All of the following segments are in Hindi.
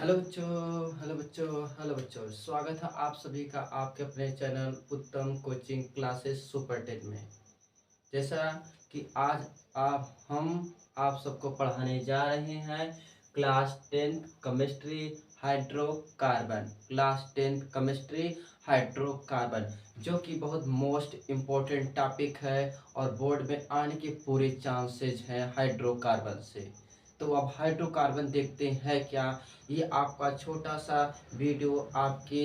हेलो बच्चों, स्वागत है आप सभी का आपके अपने चैनल उत्तम कोचिंग क्लासेस सुपर 10 में। जैसा कि आज हम आप सबको पढ़ाने जा रहे हैं class 10 chemistry hydrocarbon. Class 10 chemistry hydrocarbon जो कि बहुत मोस्ट इम्पोर्टेंट टॉपिक है और बोर्ड में आने के पूरे चांसेस हैं हाइड्रोकार्बन से। तो अब हाइड्रोकार्बन देखते हैं क्या ये आपका छोटा सा वीडियो आपके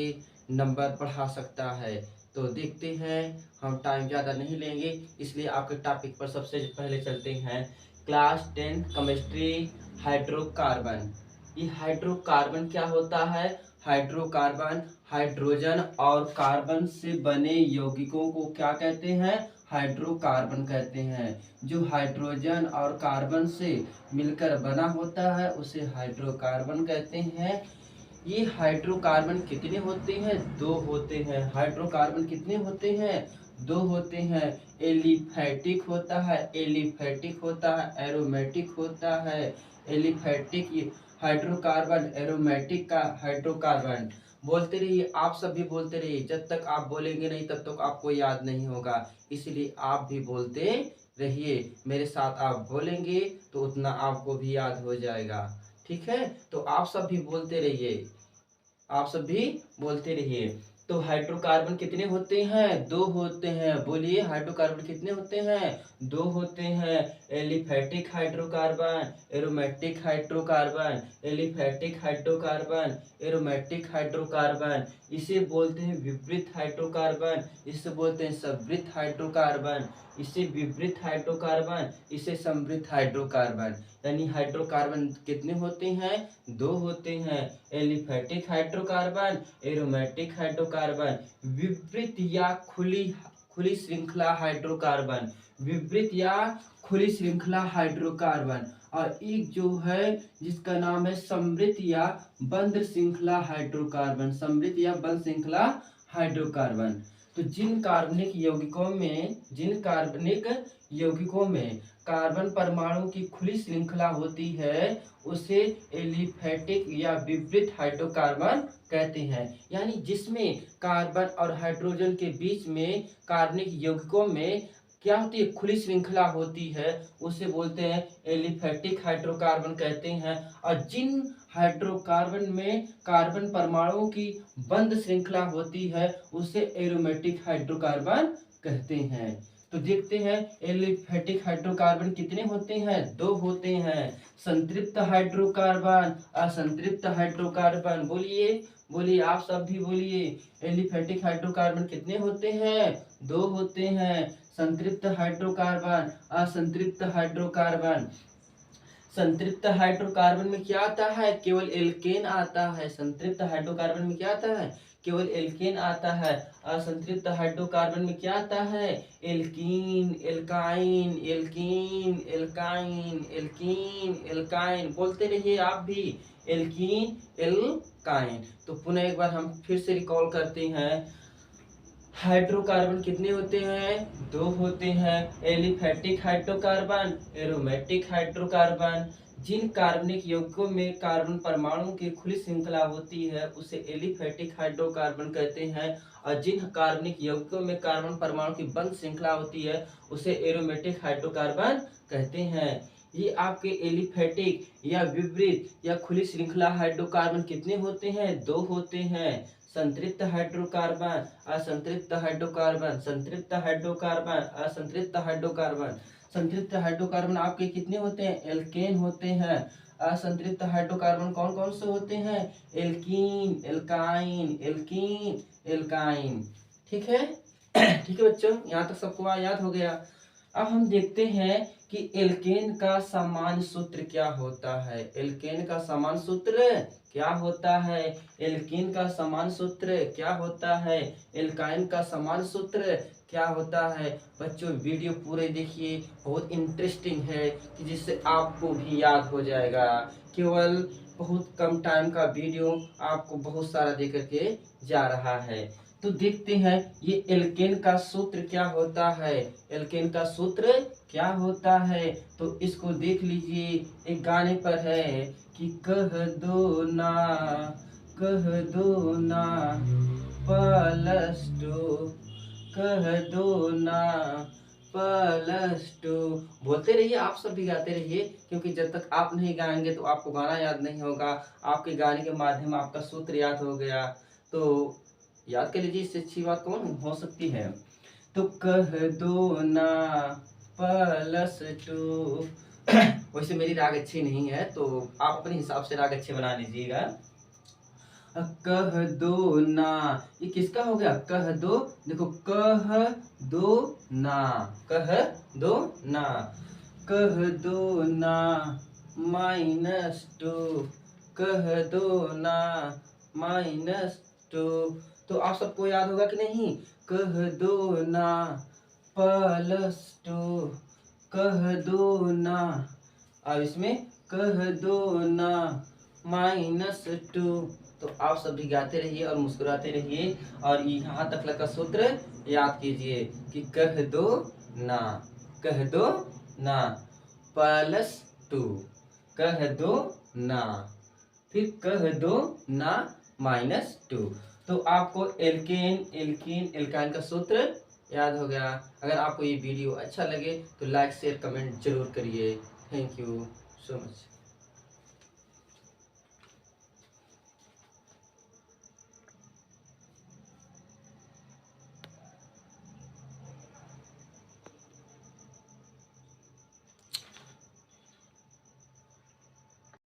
नंबर बढ़ा सकता है। तो देखते हैं, हम टाइम ज़्यादा नहीं लेंगे इसलिए आपके टॉपिक पर सबसे पहले चलते हैं। Class 10 chemistry hydrocarbon. ये हाइड्रोकार्बन क्या होता है? हाइड्रोकार्बन हाइड्रोजन और कार्बन से बने यौगिकों को क्या कहते हैं? हाइड्रोकार्बन कहते हैं। जो हाइड्रोजन और कार्बन से मिलकर बना होता है उसे हाइड्रोकार्बन कहते हैं। ये हाइड्रोकार्बन कितने होते हैं? दो होते हैं। हाइड्रोकार्बन कितने होते हैं? दो होते हैं। एलिफैटिक होता है, एलिफैटिक होता है, एरोमेटिक होता है। एलिफैटिक हाइड्रोकार्बन, एरोमेटिक का हाइड्रोकार्बन। बोलते रहिए, आप सब भी बोलते रहिए। जब तक आप बोलेंगे नहीं तब तक आपको याद नहीं होगा, इसलिए आप भी बोलते रहिए। मेरे साथ आप बोलेंगे तो उतना आपको भी याद हो जाएगा। ठीक है, तो आप सब भी बोलते रहिए, आप सब भी बोलते रहिए। तो हाइड्रोकार्बन कितने होते हैं? दो होते हैं। बोलिए, हाइड्रोकार्बन कितने होते हैं? दो होते हैं। Aliphatic hydrocarbon, aromatic hydrocarbon, aliphatic hydrocarbon, aromatic hydrocarbon. इसे बोलते हैं विपरीत हाइड्रोकार्बन, इसे बोलते हैं संवृत हाइड्रोकार्बन, इसे विपरीत हाइड्रोकार्बन, इसे समृद्ध हाइड्रोकार्बन। यानी हाइड्रोकार्बन कितने होते हैं? दो होते हैं। Aliphatic hydrocarbon, aromatic hydrocarbon. विपरीत या खुली खुली श्रृंखला हाइड्रोकार्बन, विपरीत या खुली श्रृंखला हाइड्रोकार्बन। और एक जो है जिसका नाम है समृद्ध या बंद श्रृंखला हाइड्रोकार्बन, समृद्ध या बंद श्रृंखला हाइड्रोकार्बन। तो जिन कार्बनिक यौगिकों में कार्बन परमाणु की खुली श्रृंखला होती है उसे एलिफैटिक या विपरीत हाइड्रोकार्बन कहते हैं। यानी जिसमें कार्बन और हाइड्रोजन के बीच में कार्बनिक यौगिकों में क्या होती है? खुली श्रृंखला होती है, उसे बोलते हैं एलिफैटिक हाइड्रोकार्बन कहते हैं। और जिन हाइड्रोकार्बन में कार्बन परमाणुओं की बंद श्रृंखला होती है उसे एरोमेटिक हाइड्रोकार्बन कहते हैं। तो देखते हैं एलिफैटिक हाइड्रोकार्बन कितने होते हैं? दो होते हैं। संतृप्त हाइड्रोकार्बन, असंतृप्त हाइड्रोकार्बन। बोलिए बोलिए, आप सब भी बोलिए। एलिफैटिक हाइड्रोकार्बन कितने होते हैं? दो होते हैं। संतृप्त हाइड्रोकार्बन, असंतृप्त हाइड्रोकार्बन। संतृप्त हाइड्रोकार्बन में क्या आता है? केवल एल्केन आता है। संतृप्त हाइड्रोकार्बन में क्या आता है? केवल एल्केन आता है। असंतृप्त हाइड्रोकार्बन में क्या आता है? Alkene, alkyne, alkene, alkyne, alkene, alkyne. बोलते रहिए आप भी, एल्कीन, एल्काइन। तो पुनः एक बार हम फिर से रिकॉल करते हैं। हाइड्रोकार्बन कितने होते हैं? दो होते हैं। Aliphatic hydrocarbon, aromatic hydrocarbon. जिन कार्बनिक यौगिकों में कार्बन परमाणु की खुली श्रृंखला होती है उसे एलिफैटिक हाइड्रोकार्बन कहते हैं। और जिन कार्बनिक यौगिकों में कार्बन परमाणु की बंद श्रृंखला होती है उसे एरोमेटिक हाइड्रोकार्बन कहते हैं। ये आपके एलिफैटिक या विपरीत या खुली श्रृंखला हाइड्रोकार्बन कितने होते हैं? दो होते हैं। संतृप्त हाइड्रोकार्बन, असंतृप्त हाइड्रोकार्बन, संतृप्त हाइड्रोकार्बन, असंतृप्त हाइड्रोकार्बन। संतृप्त हाइड्रोकार्बन आपके कितने होते हैं? एल्केन होते हैं। असंतृप्त हाइड्रोकार्बन कौन कौन से होते हैं? Alkene, alkyne, alkene, alkyne. ठीक है ठीक है बच्चों, यहाँ तक सबको याद हो गया। अब हम देखते हैं कि एल्केन का सामान्य सूत्र क्या होता है। एल्केन का सामान्य सूत्र क्या होता है? एल्कीन का सामान्य सूत्र क्या होता है? एल्काइन का सामान्य सूत्र क्या होता है? बच्चों वीडियो पूरे देखिए, बहुत इंटरेस्टिंग है कि जिससे आपको भी याद हो जाएगा। केवल बहुत कम टाइम का वीडियो आपको बहुत सारा दे करके जा रहा है। तो देखते हैं ये एल्केन का सूत्र क्या होता है। एल्केन का सूत्र क्या होता है तो इसको देख लीजिए, एक गाने पर है कि कह दो ना +2, कह दो ना +2। बोलते रहिए, आप सब भी गाते रहिए, क्योंकि जब तक आप नहीं गाएंगे तो आपको गाना याद नहीं होगा। आपके गाने के माध्यम आपका सूत्र याद हो गया तो याद कर लीजिए, इससे अच्छी बात कौन हो सकती है। तो कह दो ना +2। वैसे मेरी राग अच्छी नहीं है तो आप अपने हिसाब से राग अच्छे बना लीजिएगा। कह दो ना, ये किसका हो गया, कह दो, देखो कह दो ना, कह दो ना, कह दो ना -2, कह दो ना -2। तो आप सबको याद होगा कि नहीं, कह दो ना +2, कह दो ना, अब इसमें कह दो ना -2। तो आप सब भी गाते रहिए और मुस्कुराते रहिए और यहाँ तक का सूत्र याद कीजिए कि कह दो ना, कह दो ना +2, कह दो ना, फिर कह दो ना -2। तो आपको एल्केन एल्कीन एल्काइन का सूत्र याद हो गया। अगर आपको ये वीडियो अच्छा लगे तो लाइक शेयर कमेंट जरूर करिए। Thank you so much.